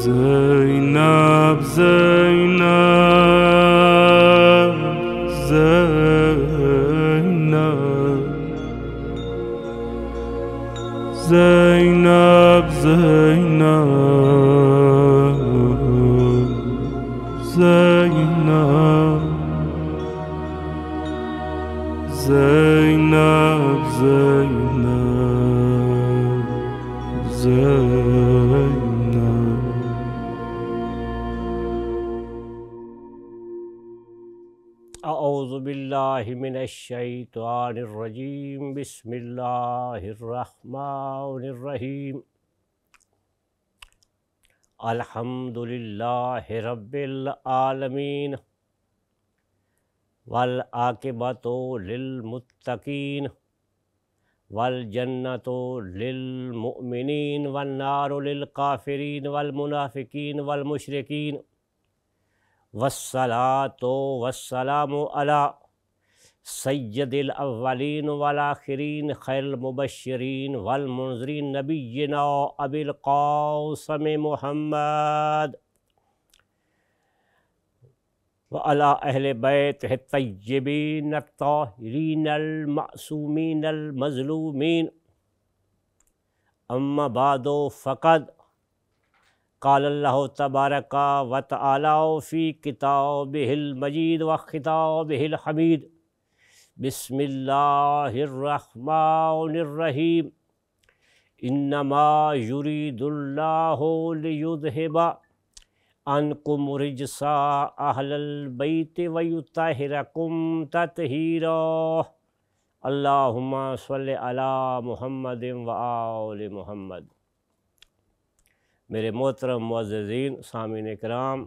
زینب زینب زینب زینب زینب زینب زینب زینب اعوذ باللہ من الشیطان الرجیم بسم اللہ الرحمن الرحیم الحمد للہ رب العالمین والعاقبۃ للمتقین والجنۃ للمؤمنین والنار للکافرین والمنافقین والمشرکین والصلاة والسلام علی سید الاولین والآخرین خیر المبشرین والمنذرین نبینا ابی القاسم محمد وعلی اہل بیت الطیبین الطاہرین المعصومین المظلومین اما بعد فقد قال اللہ تبارک و تعالی فی کتابہ المجید و خطابہ الحمید بسم اللہ الرحمن الرحیم انما یرید اللہ لیذہب عنکم رجس اہل البیت ویطہرکم تطہیرا اللہم صلی علی محمد و آل محمد۔ میرے محترم معززین سامعین کرام،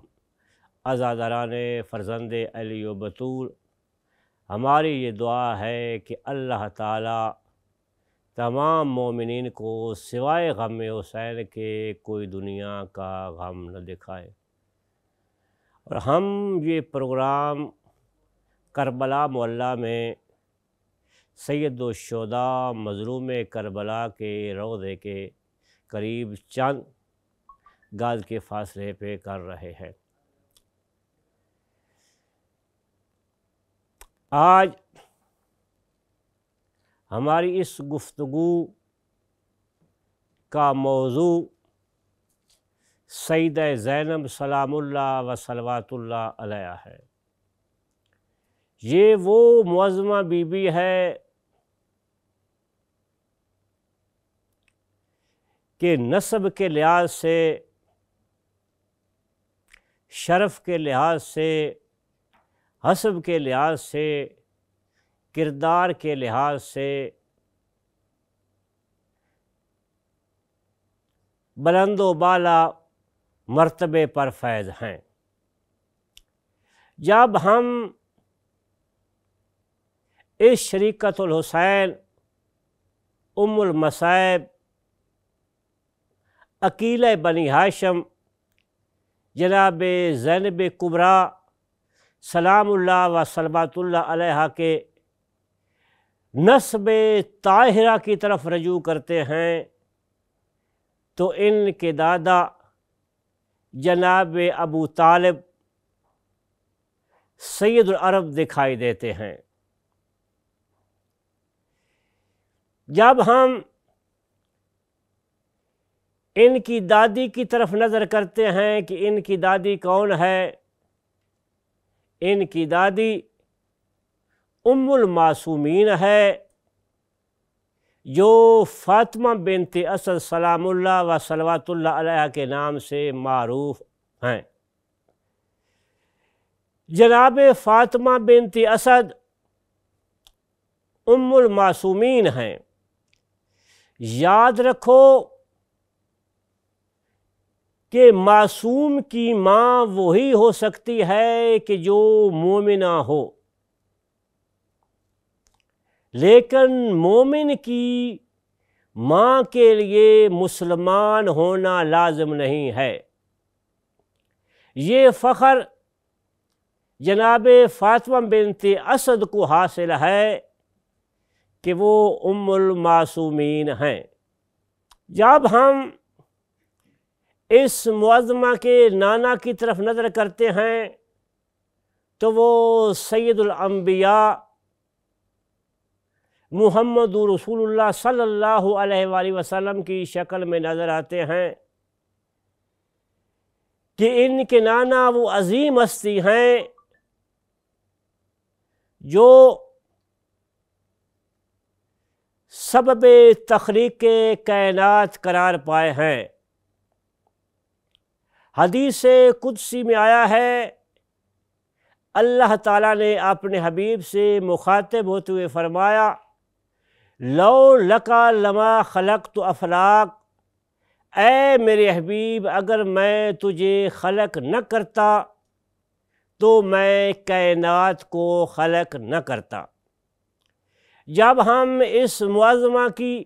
عزاداران فرزند علی و بطول، ہماری یہ دعا ہے کہ اللہ تعالیٰ تمام مومنین کو سوائے غم حسین کے کوئی دنیا کا غم نہ دکھائے، اور ہم یہ پروگرام کربلا معلیٰ میں سید الشہداء مظلوم کربلا کے روضے کے قریب چند گز کے فاصلے پہ کر رہے ہیں۔ آج ہماری اس گفتگو کا موضوع سیدہ زینب سلام اللہ و صلوات اللہ علیہا ہے۔ یہ وہ معظمہ بی بی ہے کہ نسب کے لحاظ سے، شرف کے لحاظ سے، حسب کے لحاظ سے، کردار کے لحاظ سے بلند و بالا مرتبے پر فائز ہیں۔ جب ہم اس شریکت الحسین ام المصائب عقیلہ بنی ہاشم جناب زینب کبریٰ سلام اللہ و صلوات اللہ علیہا کے نسب طاہرہ کی طرف رجوع کرتے ہیں تو ان کے دادا جناب ابو طالب سید العرب دکھائی دیتے ہیں۔ جب ہم ان کی دادی کی طرف نظر کرتے ہیں کہ ان کی دادی کون ہے، ان کی دادی ام المعصومین ہے جو فاطمہ بنت اسد سلام اللہ و صلوات اللہ علیہ کے نام سے معروف ہیں۔ جناب فاطمہ بنت اسد ام المعصومین ہیں۔ یاد رکھو کہ معصوم کی ماں وہی ہو سکتی ہے کہ جو مومنہ ہو، لیکن مومن کی ماں کے لیے مسلمان ہونا لازم نہیں ہے۔ یہ فخر جناب فاطمہ بنت اسد کو حاصل ہے کہ وہ ام المعصومین ہیں۔ جب ہم اس معظمہ کے نانا کی طرف نظر کرتے ہیں تو وہ سید الانبیاء محمد رسول اللہ صلی اللہ علیہ وآلہ وسلم کی شکل میں نظر آتے ہیں کہ ان کے نانا وہ عظیم ہستی ہیں جو سبب تخلیق کائنات قرار پائے ہیں۔ حدیث قدسی میں آیا ہے، اللہ تعالیٰ نے اپنے حبیب سے مخاطب ہوتے ہوئے فرمایا، لو لکا لما خلقت افلاک، اے میرے حبیب اگر میں تجھے خلق نہ کرتا تو میں کائنات کو خلق نہ کرتا۔ جب ہم اس معظمہ کی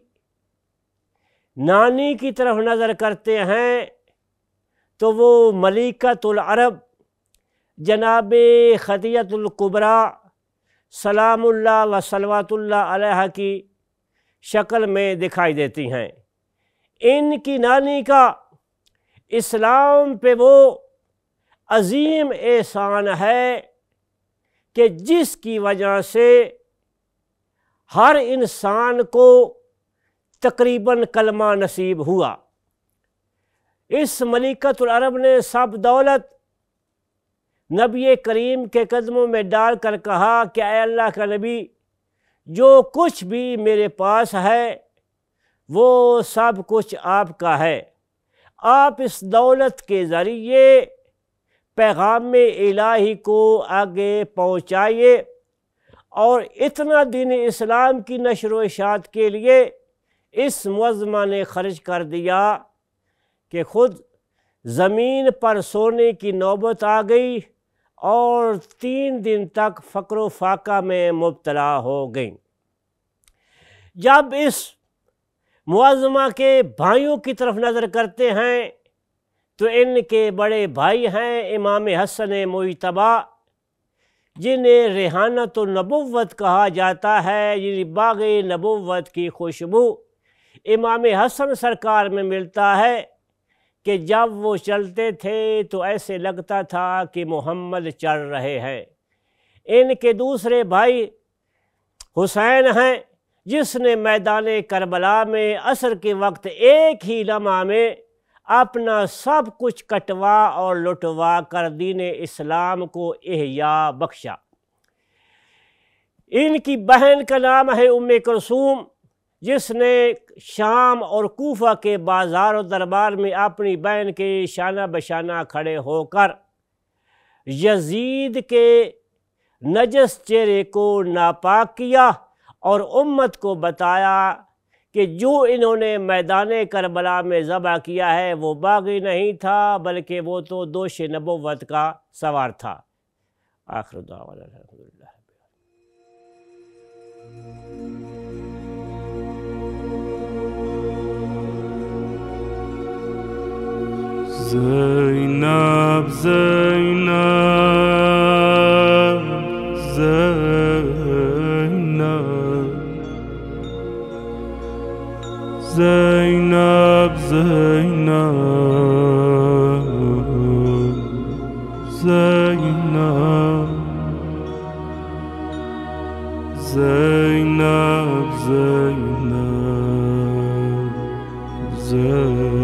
نانی کی طرف نظر کرتے ہیں تو وہ ملکۃ العرب جناب خدیجۃ الکبریٰ سلام اللہ و صلوات اللہ علیہ کی شکل میں دکھائی دیتی ہیں۔ ان کی نانی کا اسلام پہ وہ عظیم احسان ہے کہ جس کی وجہ سے ہر انسان کو تقریباً کلمہ نصیب ہوا۔ اس ملکۃ العرب نے سب دولت نبی کریم کے قدموں میں ڈال کر کہا کہ اے اللہ کا نبی، جو کچھ بھی میرے پاس ہے وہ سب کچھ آپ کا ہے، آپ اس دولت کے ذریعے پیغام الہی کو آگے پہنچائیے اور اتنا دین اسلام کی نشر و اشاعت کے لیے اس معظمہ نے خرچ کر دیا کہ خود زمین پر سونے کی نوبت آ گئی اور 3 دن تک فقر و فاقہ میں مبتلا ہو گئیں۔ جب اس معظمہ کے بھائیوں کی طرف نظر کرتے ہیں تو ان کے بڑے بھائی ہیں امام حسن مجتبیٰ، جنہیں ریحانۃ النبوت کہا جاتا ہے، یعنی باغ نبوت کی خوشبو امام حسن سرکار میں ملتا ہے کہ جب وہ چلتے تھے تو ایسے لگتا تھا کہ محمد چل رہے ہیں۔ ان کے دوسرے بھائی حسین ہیں، جس نے میدان کربلا میں عصر کے وقت ایک ہی لمحہ میں اپنا سب کچھ کٹوا اور لٹوا کر دین اسلام کو احیاء بخشا۔ ان کی بہن کا نام ہے ام کلثوم، جس نے شام اور کوفہ کے بازار و دربار میں اپنی بہن کے شانہ بشانہ کھڑے ہو کر یزید کے نجس چہرے کو ناپاک کیا اور امت کو بتایا کہ جو انہوں نے میدان کربلا میں ذبح کیا ہے وہ باغی نہیں تھا بلکہ وہ تو دوش نبوت کا سوار تھا۔ آخر دعوانا الحمدللہ۔ زینب زینب زینب زینب زینب زینب زینب زینب